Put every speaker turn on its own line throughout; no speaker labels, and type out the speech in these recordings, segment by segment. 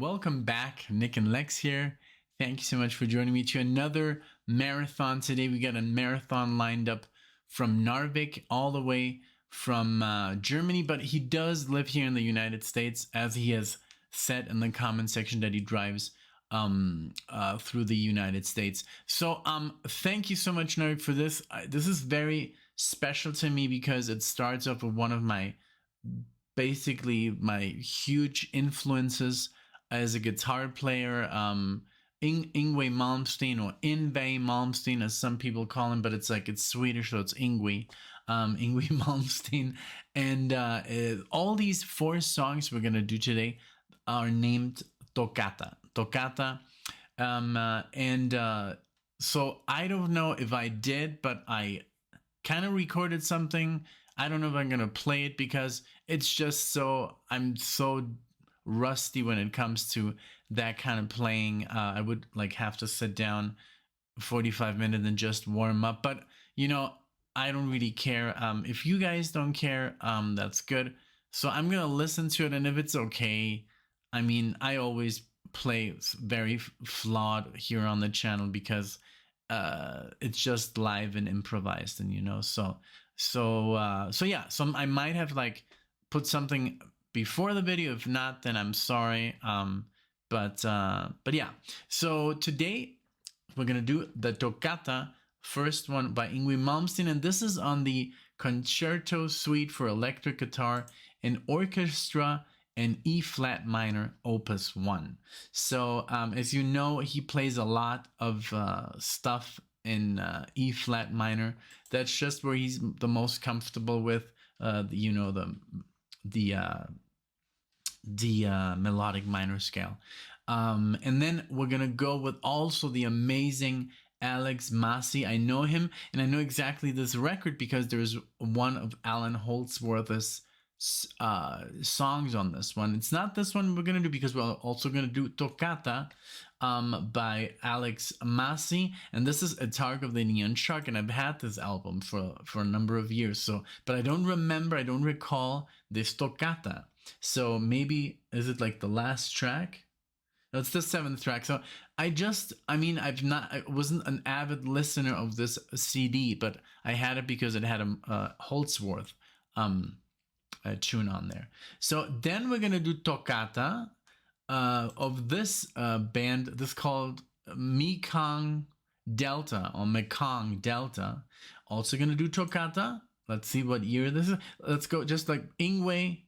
Welcome back, NicknLex here. Thank you so much for joining me to another marathon today. We got a marathon lined up from NARVIK all the way from Germany, but he does live here in the United States, as he has said in the comment section that he drives through the United States. So thank you so much, NARVIK, for this. This is very special to me because it starts off with one of my basically huge influences as a guitar player, Yngwie Malmsteen, or Yngwie Malmsteen as some people call him, but it's Swedish, so it's Yngwie, Yngwie Malmsteen. And all these 4 songs we're gonna do today are named Toccata. So I don't know if I did, but I kind of recorded something. I don't know if I'm gonna play it because it's just I'm so rusty when it comes to that kind of playing. I would have to sit down 45 minutes and just warm up, but you know, I don't really care. If you guys don't care, that's good. So I'm gonna listen to it, and if it's okay, I mean, I always play very flawed here on the channel because it's just live and improvised, and you know, so yeah, so I might have put something before the video. If not, then I'm sorry. But yeah, so today we're gonna do the Toccata, first one by Yngwie Malmsteen, and this is on the Concerto Suite for Electric Guitar and Orchestra in E flat minor, Opus 1. So as you know, he plays a lot of stuff in E flat minor. That's just where he's the most comfortable with. You know, the melodic minor scale. And then we're gonna go with also the amazing Alex Masi. I know him, and I know exactly this record because there's one of Alan Holdsworth's songs on this one. It's not this one we're gonna do because we're also gonna do Toccata by Alex Masi, and this is A Targ of the Neon Shark, and I've had this album for a number of years, so but I don't recall this Toccata. So maybe is it the last track? No, it's the 7th track. So I wasn't an avid listener of this CD, but I had it because it had a Holdsworth tune on there. So then we're gonna do Toccata of this band. This called Mekong Delta, or Mekong Delta. Also gonna do Toccata. Let's see what year this is. Let's go just Yngwie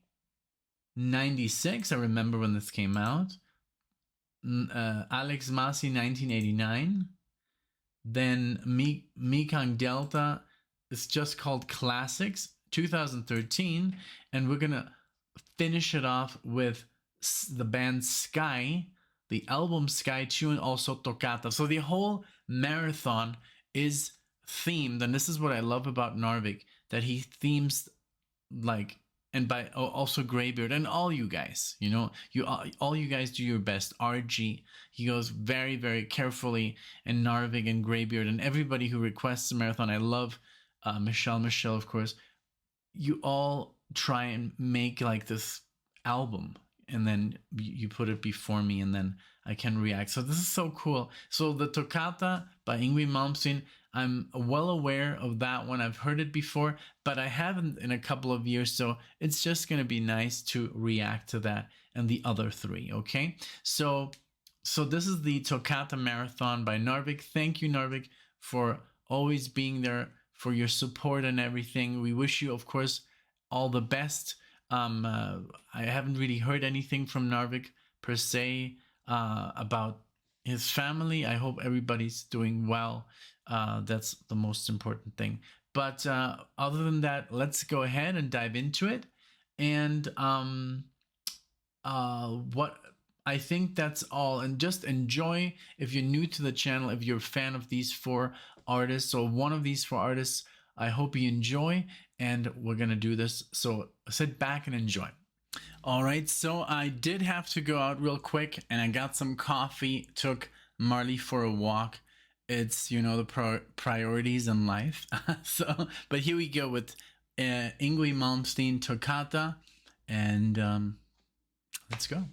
96. I remember when this came out. Alex Masi 1989. Then Mekong Delta is just called Classics 2013, and we're gonna finish it off with the band Sky, the album Sky 2, and also Toccata. So the whole marathon is themed, and this is what I love about NARVIK, that he themes and by also Greybeard and all you guys, you know, all you guys do your best. RG, he goes very, very carefully, and NARVIK and Greybeard and everybody who requests a marathon. I love Michelle, of course. You all try and make this album, and then you put it before me, and then I can react. So this is so cool. So the Toccata by Yngwie Malmsteen, I'm well aware of that one. I've heard it before, but I haven't in a couple of years. So it's just going to be nice to react to that and the other 3. Okay. So this is the Toccata Marathon by NARVIK. Thank you, NARVIK, for always being there, for your support and everything. We wish you, of course, all the best. I haven't really heard anything from NARVIK per se about his family. I hope everybody's doing well. That's the most important thing. But other than that, let's go ahead and dive into it. And what I think that's all. And just enjoy. If you're new to the channel, if you're a fan of these 4 artists, or one of these 4 artists, I hope you enjoy, and we're gonna do this. So sit back and enjoy. All right, so I did have to go out real quick, and I got some coffee, took Marley for a walk. It's, you know, the priorities in life. So, but here we go with Yngwie Malmsteen Toccata, and let's go.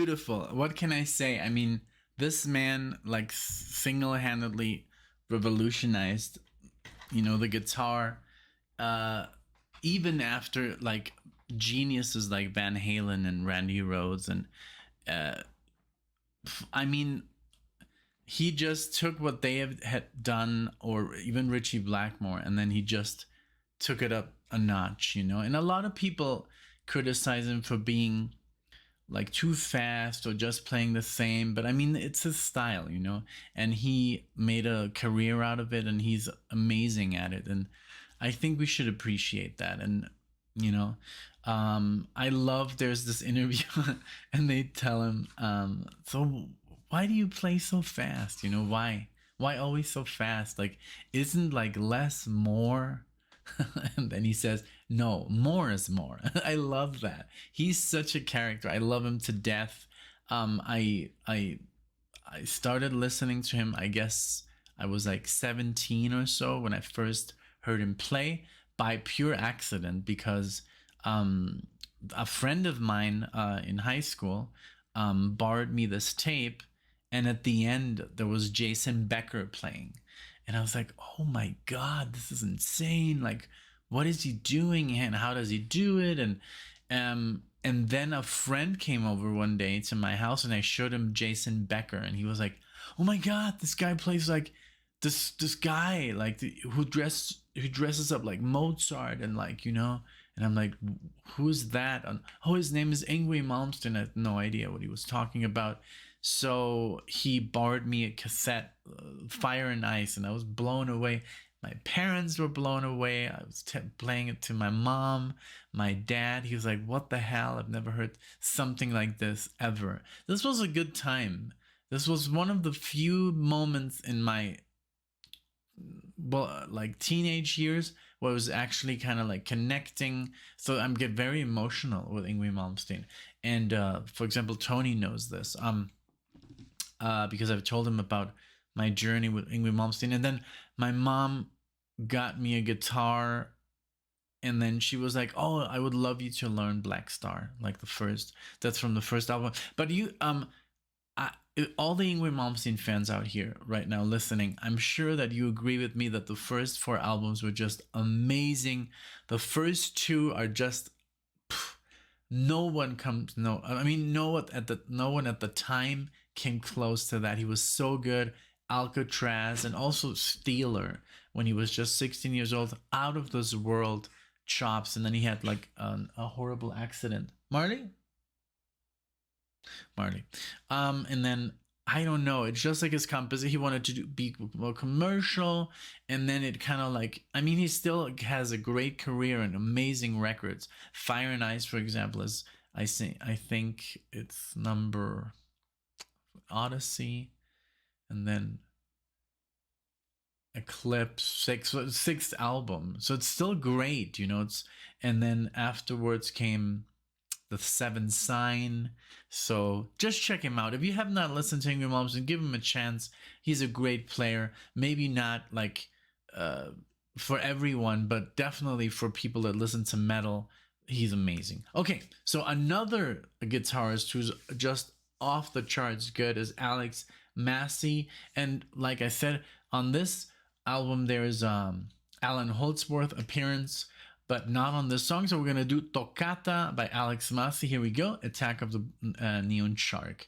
beautiful. What can I say? I mean, this man like single-handedly revolutionized, the guitar. Uh, Even after like geniuses like Van Halen and Randy Rhoads, and uh, I mean, he just took what they had done, or even Richie Blackmore, and then he just took it up a notch, And a lot of people criticize him for being like too fast or just playing the same, but I mean, it's his style, and he made a career out of it, and he's amazing at it, and I think we should appreciate that. And you know I love, there's this interview and they tell him, so why do you play so fast, why always so fast, like isn't like less more? And then he says, no, more is more. I love that. He's such a character. I love him to death. I started listening to him, I guess I was like 17 or so when I first heard him play, by pure accident, because a friend of mine in high school borrowed me this tape, and at the end there was Jason Becker playing, and I was like, oh my god, this is insane, like what is he doing and how does he do it? And then a friend came over one day to my house, and I showed him Jason Becker, and he was like, oh my god, this guy plays like this guy, like who dresses up like Mozart, and like, and I'm like, who's that? And, oh, his name is Yngwie Malmsteen. I had no idea what he was talking about. So he borrowed me a cassette, Fire and Ice, and I was blown away. My parents were blown away. I was playing it to my mom, my dad. He was like, what the hell? I've never heard something like this ever. This was a good time. This was one of the few moments in my like teenage years where I was actually kind of like connecting. So I'm get very emotional with Yngwie Malmsteen. And for example, Tony knows this because I've told him about my journey with Yngwie Malmsteen. And then my mom got me a guitar, and then she was like, oh, I would love you to learn Black Star, like that's from the first album. But all the Yngwie Malmsteen fans out here right now listening, I'm sure that you agree with me that the first 4 albums were just amazing. The first 2 are just no one at the time came close to that. He was so good. Alcatraz, and also Steeler, when he was just 16 years old, out of this world chops, and then he had like a horrible accident. Marley. And then I don't know, it's just like his composition, he wanted to be more commercial, and then it kind of like, I mean, he still has a great career and amazing records. Fire and Ice, for example, is I think it's number Odyssey, and then Eclipse, sixth album, so it's still great, it's, and then afterwards came the 7 Sign. So just check him out. If you have not listened to Yngwie Malmsteen, give him a chance. He's a great player. Maybe not like for everyone, but definitely for people that listen to metal, he's amazing. Okay, so another guitarist who's just off the charts good is Alex Masi. And like I said, on this album there's Alan Holdsworth appearance, but not on this song. So we're gonna do Toccata by Alex Masi. Here we go. Attack of the Neon Shark.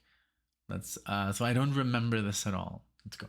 Let's so I don't remember this at all. Let's go.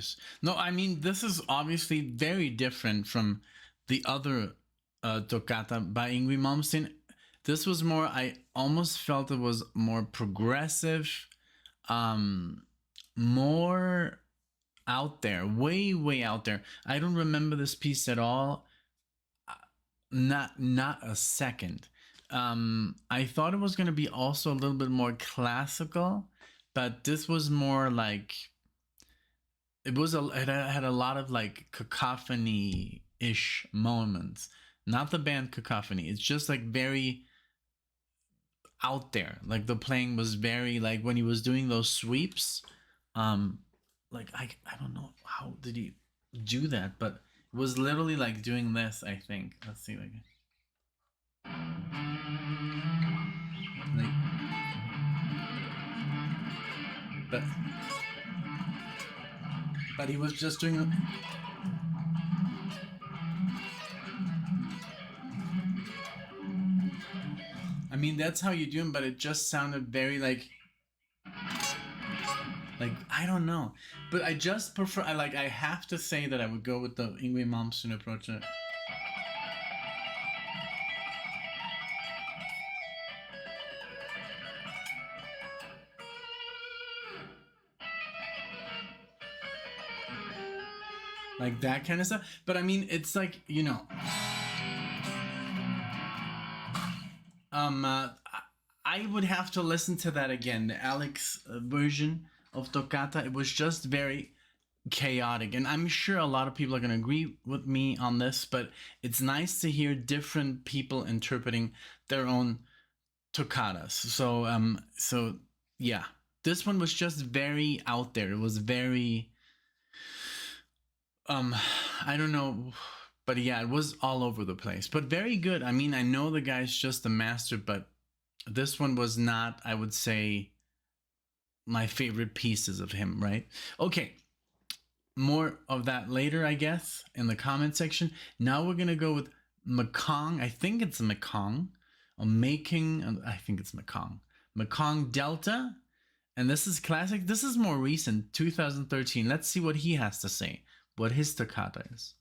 curious. No, I mean, this is obviously very different from the other Toccata by Yngwie Malmsteen. This was more, I almost felt it was more progressive, more out there, way out there. I don't remember this piece at all. Not a second. I thought it was going to be also a little bit more classical, but this was more like it had a lot of like cacophony ish moments. Not the band Cacophony. It's just like very out there. Like the playing was very like when he was doing those sweeps. Like I don't know how did he do that, but it was literally like doing this. I think. Let's see, like but he was just doing. I mean, that's how you do them, but it just sounded very like I don't know, but I just prefer. I have to say that I would go with the Yngwie Malmsteen approach. Like that kind of stuff. But I mean, it's like, you know, I would have to listen to that again, the Alex version of Toccata. It was just very chaotic, and I'm sure a lot of people are going to agree with me on this, but it's nice to hear different people interpreting their own toccatas. So yeah, this one was just very out there. It was very I don't know, but yeah, it was all over the place, but very good. I mean, I know the guy's just a master, but this one was not, I would say, my favorite pieces of him, right? Okay, more of that later, I guess, in the comment section. Now we're gonna go with Mekong. I think it's Mekong. I think it's Mekong. Mekong Delta. And this is classic. This is more recent, 2013. Let's see what he has to say, what his toccata is.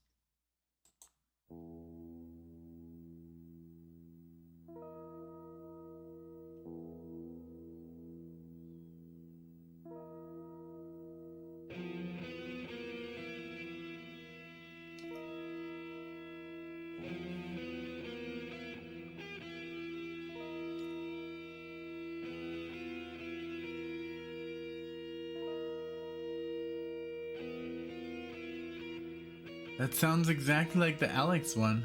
That sounds exactly like the Alex one.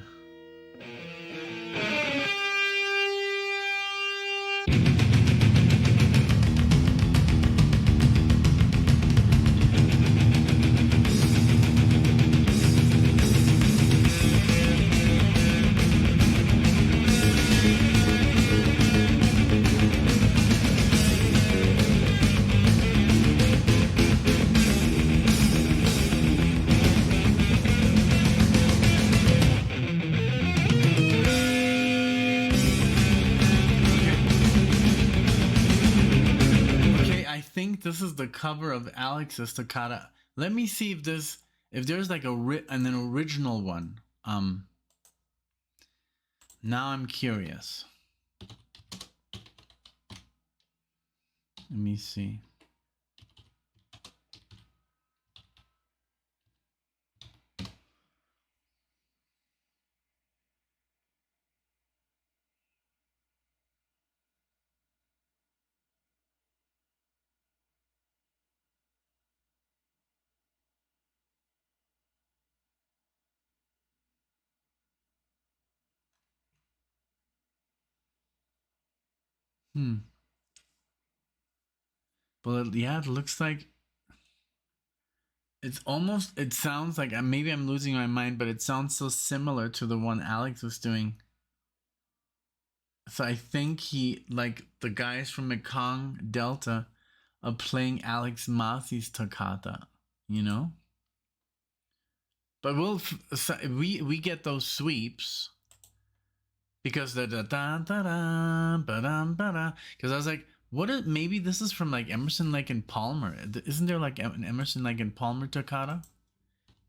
This is the cover of Alex's toccata. Let me see if there's like an original one. Now I'm curious. Let me see. Well, yeah, it looks like it sounds like maybe I'm losing my mind, but it sounds so similar to the one Alex was doing. So I think like the guys from Mekong Delta are playing Alex Masi's toccata, you know? But we get those sweeps because the da da da da ba da ba da. Because I was like, What is, maybe this is from like Emerson, Lake and Palmer. Isn't there like an Emerson, Lake and Palmer toccata?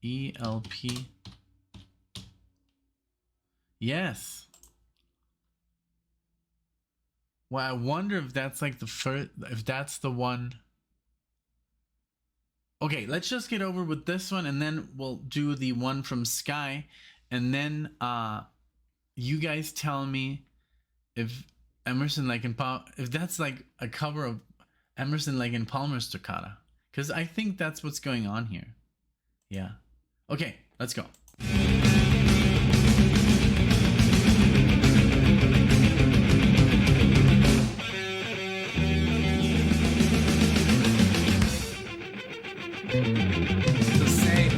ELP. Yes. Well, I wonder if that's like the first, if that's the one. Okay, let's just get over with this one and then we'll do the one from Sky. And then you guys tell me if Emerson, Lake and Palmer, if that's like a cover of Emerson, Lake and Palmer's toccata. Because I think that's what's going on here. Yeah. Okay, let's go. The same.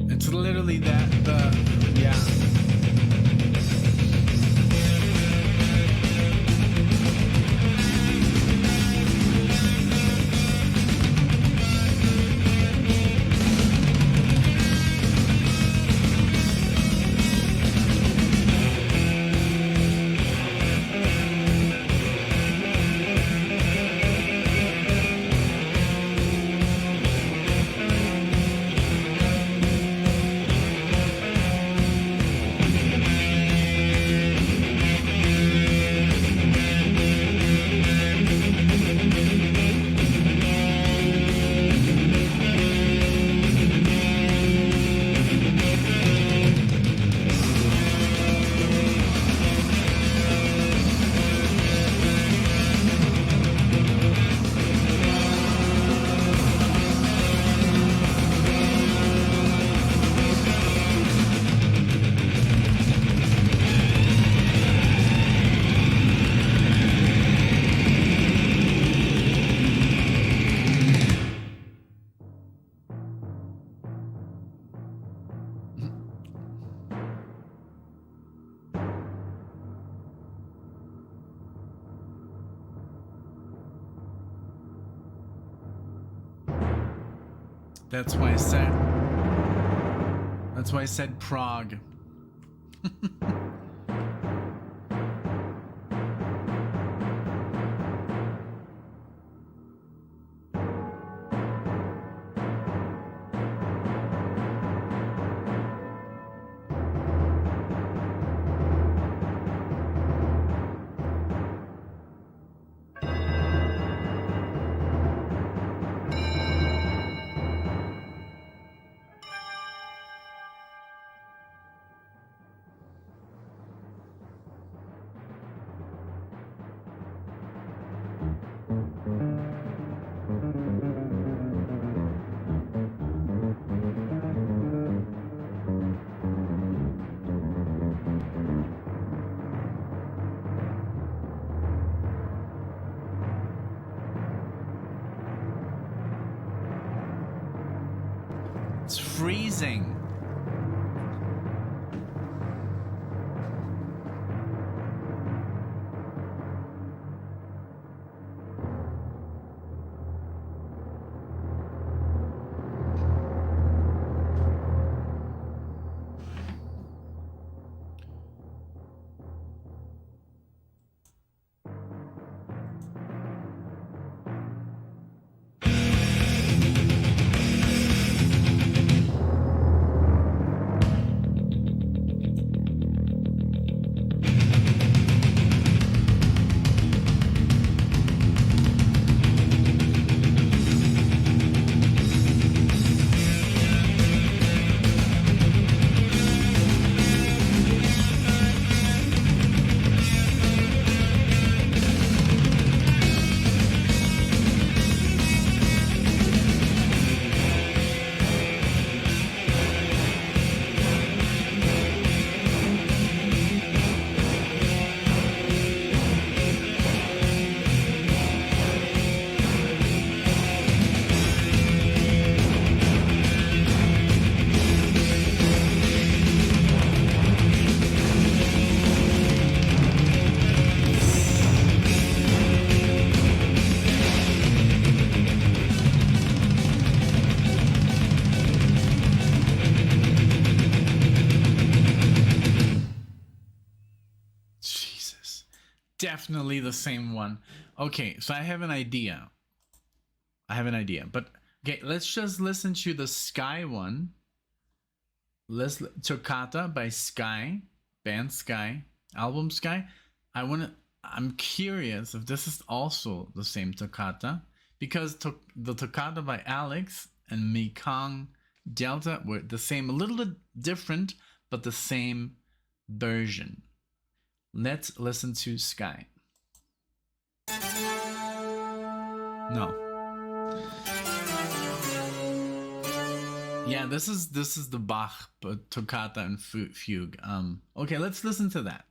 It's literally that, yeah. That's why I said Prague. It's freezing. definitely the same one. Okay, so I have an idea. But okay, let's just listen to the Sky one. Toccata by Sky, band Sky, album Sky. I'm curious if this is also the same Toccata, because the Toccata by Alex and Mekong Delta were the same, a little bit different, but the same version. Let's listen to Sky. No. Yeah, this is the Bach Toccata and Fugue. Okay, let's listen to that.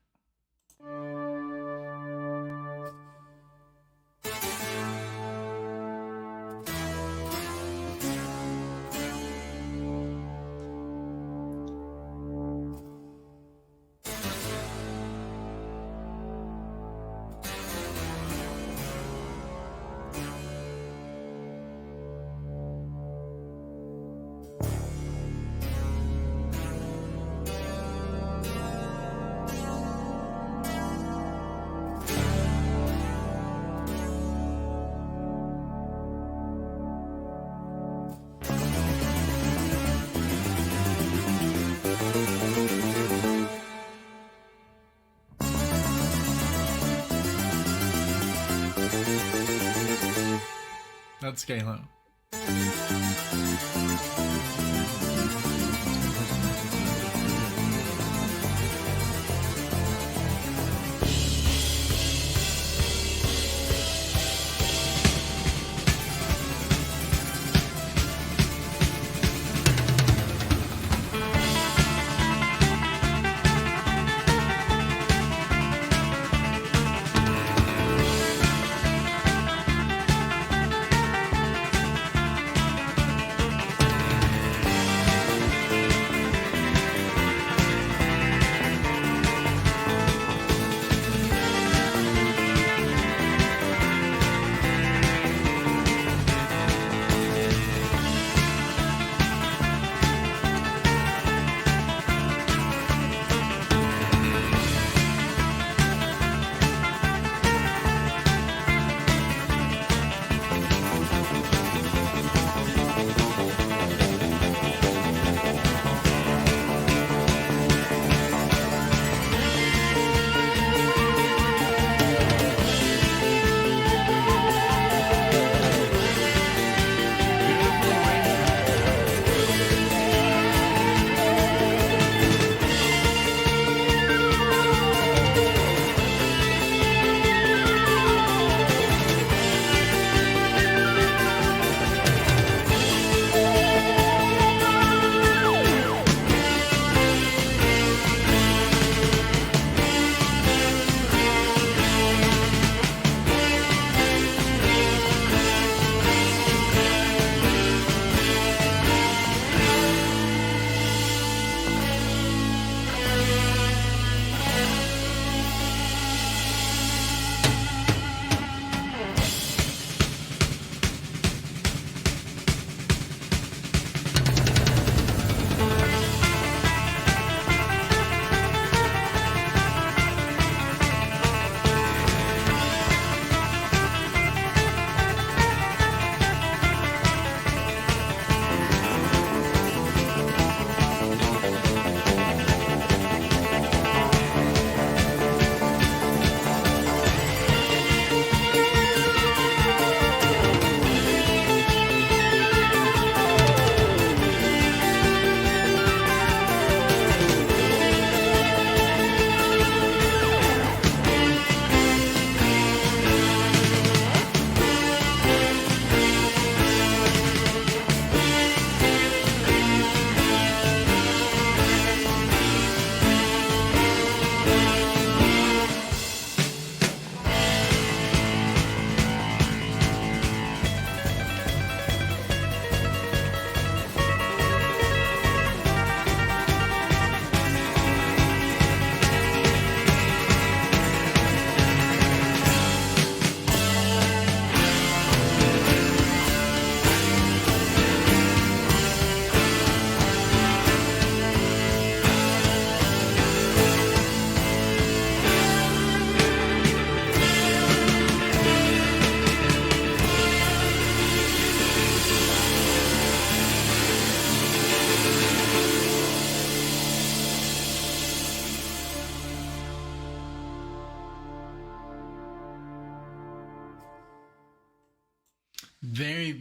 That's Kalo.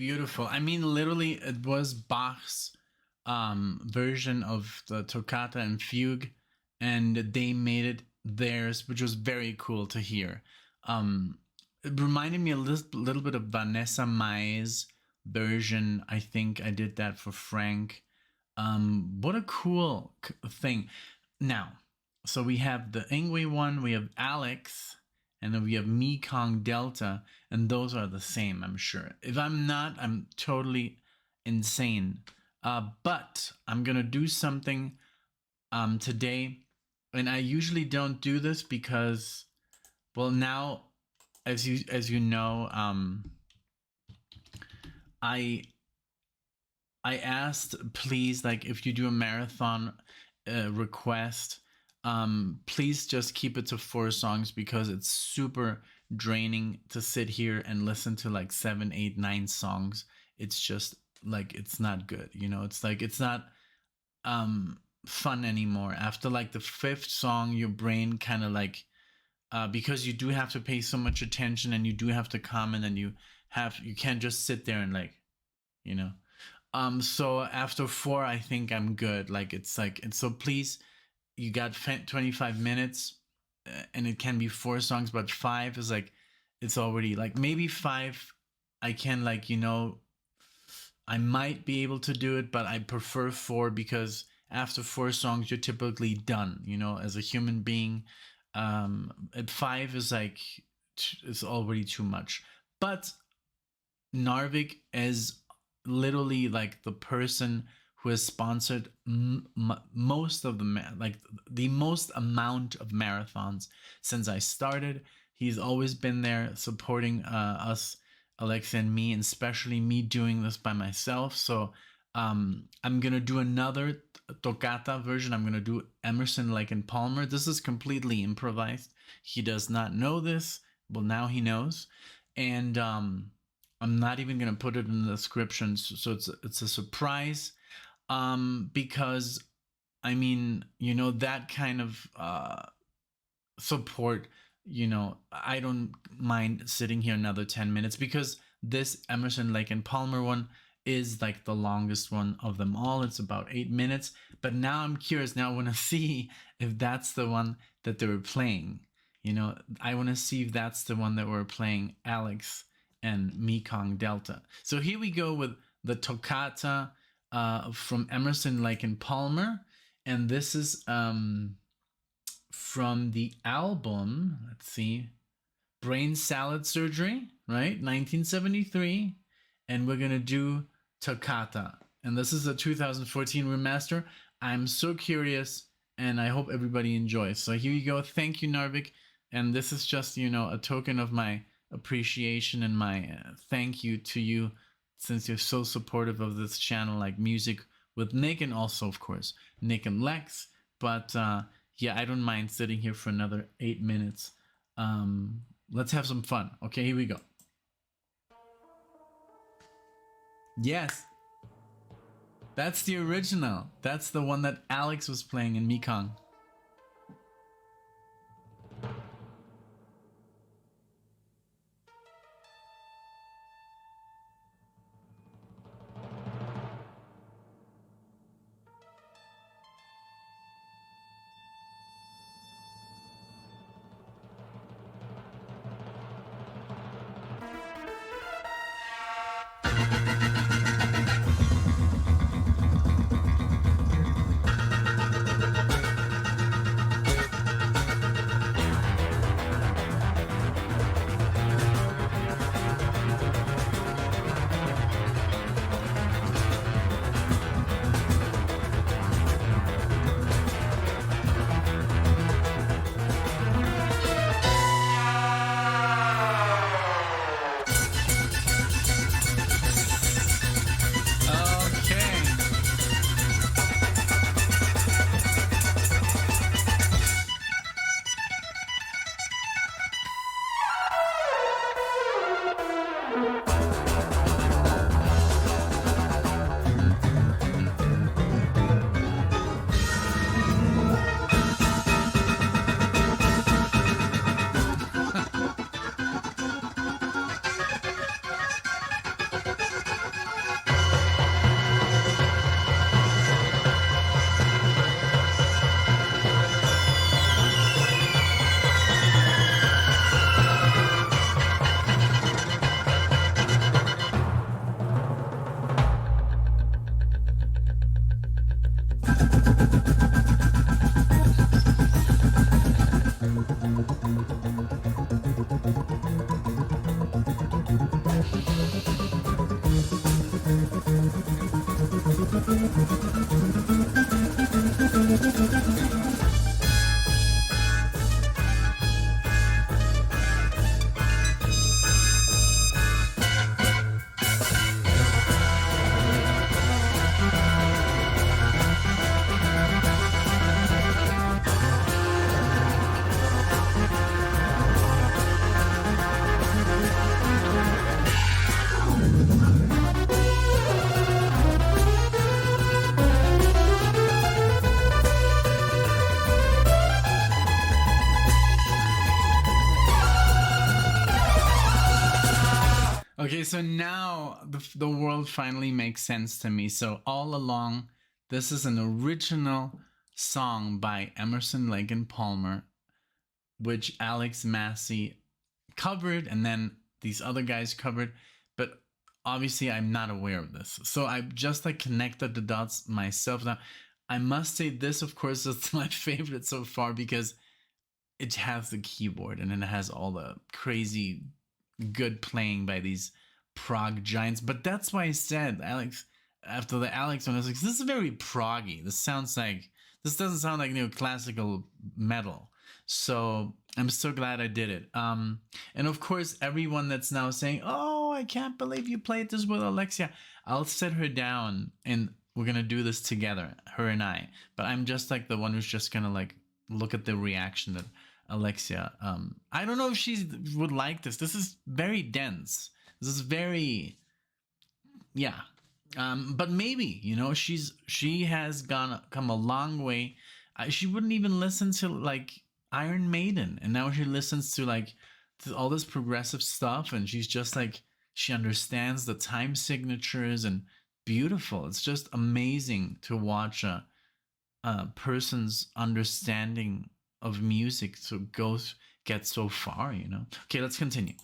beautiful. I mean, literally, it was Bach's version of the Toccata and Fugue, and they made it theirs, which was very cool to hear. It reminded me a little bit of Vanessa Mai's version. I think I did that for Frank. What a cool thing. Now, so we have the Yngwie one, we have Alex, and then we have Mekong Delta, and those are the same, I'm sure. If I'm not, I'm totally insane. But I'm gonna do something today, and I usually don't do this because, well, now, as you know, I asked, please, like, if you do a marathon request, please just keep it to 4 songs, because it's super draining to sit here and listen to like 7, 8, 9 songs. It's just like, it's not good, you know. It's like, it's not fun anymore. After like the 5th song, your brain kind of like, because you do have to pay so much attention, and you do have to comment, and you can't just sit there and like, you know. So after 4, I think I'm good. Like, it's like, and so please, you got 25 minutes, and it can be 4 songs, but 5 is like, it's already like, maybe 5 I can, like, you know, I might be able to do it, but I prefer 4, because after 4 songs you're typically done, you know, as a human being. At 5 is like, it's already too much. But NARVIK is literally like the person who has sponsored most of the most amount of marathons since I started. He's always been there supporting us, Alexa and me, and especially me doing this by myself. So I'm gonna do another Toccata version. I'm gonna do Emerson, Lake and Palmer. This is completely improvised. He does not know this. Well, now he knows. And I'm not even gonna put it in the description, so it's a surprise. Because, I mean, you know, that kind of support, you know, I don't mind sitting here another 10 minutes, because this Emerson, Lake and Palmer one is like the longest one of them all. It's about 8 minutes. But now I'm curious. Now I want to see if that's the one that they were playing. You know, I want to see if that's the one that we're playing, Alex and Mekong Delta. So here we go with the Toccata from Emerson, Lake and Palmer. And this is from the album, let's see, Brain Salad Surgery, right? 1973. And we're going to do Toccata. And this is a 2014 remaster. I'm so curious, and I hope everybody enjoys. So here you go. Thank you, NARVIK. And this is just, you know, a token of my appreciation and my thank you to you, since you're so supportive of this channel, like Music with Nick, and also, of course, NicknLex. But yeah, I don't mind sitting here for another 8 minutes. Let's have some fun. Okay, here we go. Yes, that's the original. That's the one that Alex was playing in Mekong. Okay, so now the world finally makes sense to me. So all along, this is an original song by Emerson, Lake and Palmer, which Alex Masi covered, and then these other guys covered. But obviously, I'm not aware of this, so I just like connected the dots myself. Now, I must say this, of course, is my favorite so far because it has the keyboard and it has all the crazy good playing by these prog giants. But that's why I said, Alex, after the Alex one, I was like, this is very proggy. This doesn't sound like classical metal. So I'm so glad I did it. And of course, everyone that's now saying, oh, I can't believe you played this with Alexia, I'll sit her down and we're gonna do this together, her and I. But I'm just like the one who's just gonna like look at the reaction that Alexia, I don't know if she would like this. This is very dense. This is very, yeah. But maybe, she has come a long way. She wouldn't even listen to like Iron Maiden, and now she listens to like to all this progressive stuff, and she's just like, she understands the time signatures, and beautiful. It's just amazing to watch a person's understanding of music to get so far, Okay, let's continue.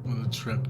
What a trip.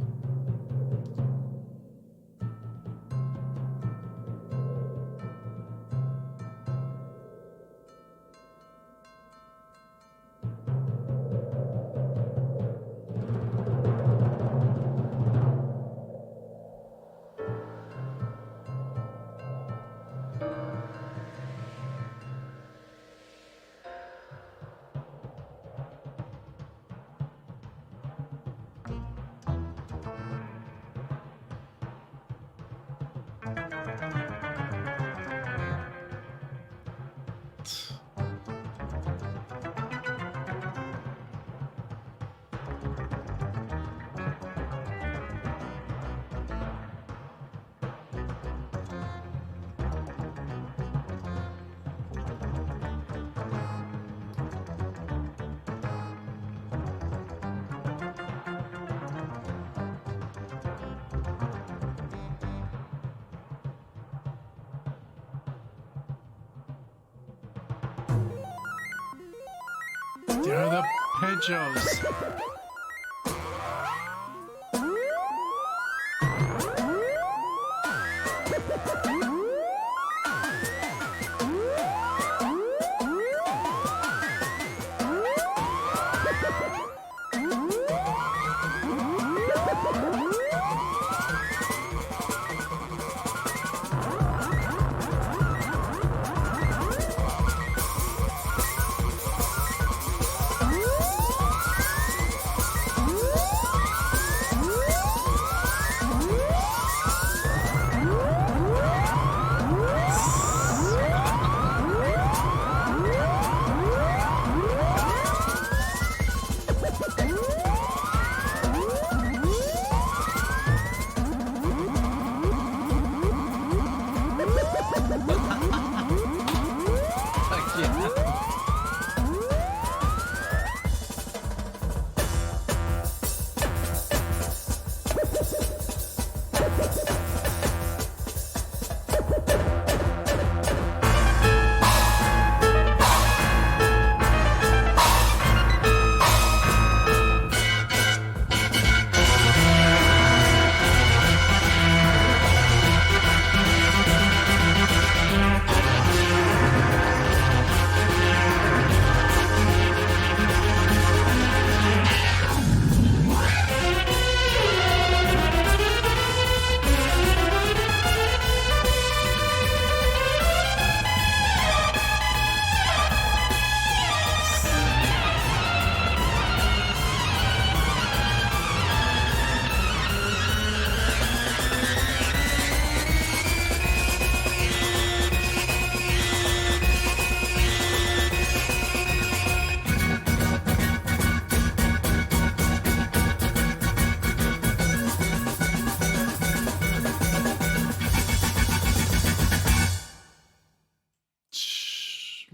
They're the Pejos.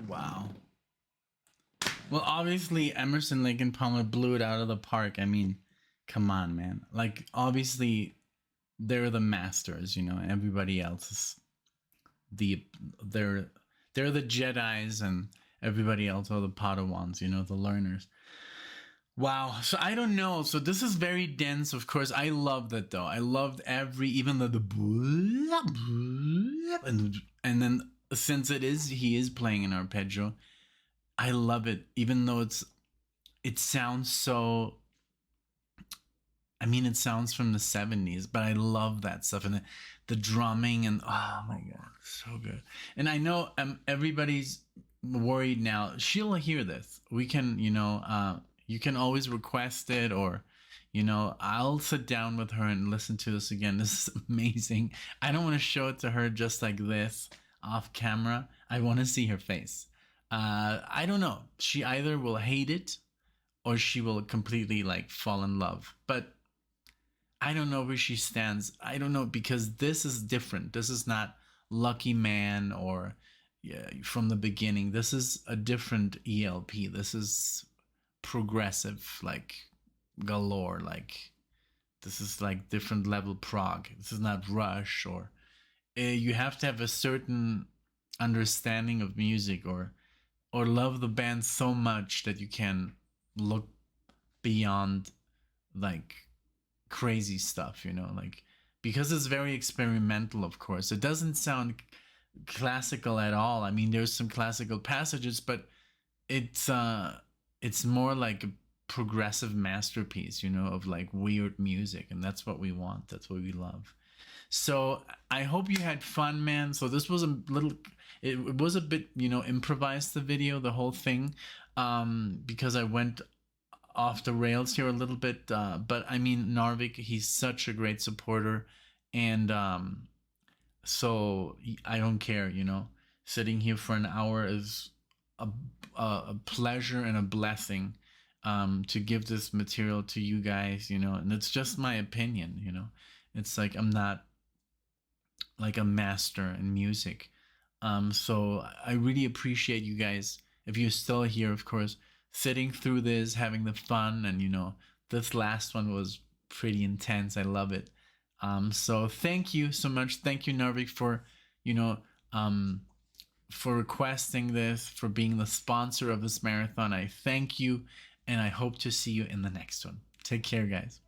Wow. Well, obviously, Emerson, Lake and Palmer blew it out of the park. I mean, come on, man. Like, obviously, they're the masters, you know. Everybody else is the they're they're the Jedi's, and everybody else are the Padawans, you know, the learners. Wow. So I don't know. So this is very dense, of course. I loved it though. I loved even the and then since he is playing an arpeggio, I love it. Even though it sounds so. I mean, it sounds from the 70s, but I love that stuff and the drumming and oh my god, so good. And I know everybody's worried now. She'll hear this. We can, you can always request it, or I'll sit down with her and listen to this again. This is amazing. I don't want to show it to her just like this off camera. I want to see her face. I don't know. She either will hate it or she will completely like fall in love. But I don't know where she stands. I don't know, because this is different. This is not Lucky Man or from the beginning. This is a different ELP. This is progressive, like galore. Like this is like different level prog. This is not Rush, or you have to have a certain understanding of music, or love the band so much that you can look beyond like crazy stuff, like, because it's very experimental. Of course, it doesn't sound classical at all. I mean, there's some classical passages, but it's more like a progressive masterpiece, of like weird music, and that's what we want. That's what we love. So I hope you had fun, man. So this was it was a bit, improvised, the video, the whole thing, because I went off the rails here a little bit. But I mean, NARVIK, he's such a great supporter. And so I don't care, sitting here for an hour is a pleasure and a blessing, to give this material to you guys, and it's just my opinion. It's like I'm not like a master in music. So I really appreciate you guys, if you're still here, of course, sitting through this, having the fun. And this last one was pretty intense. I love it. So thank you so much. Thank you, NARVIK, for for requesting this, for being the sponsor of this marathon. I thank you, and I hope to see you in the next one. Take care, guys.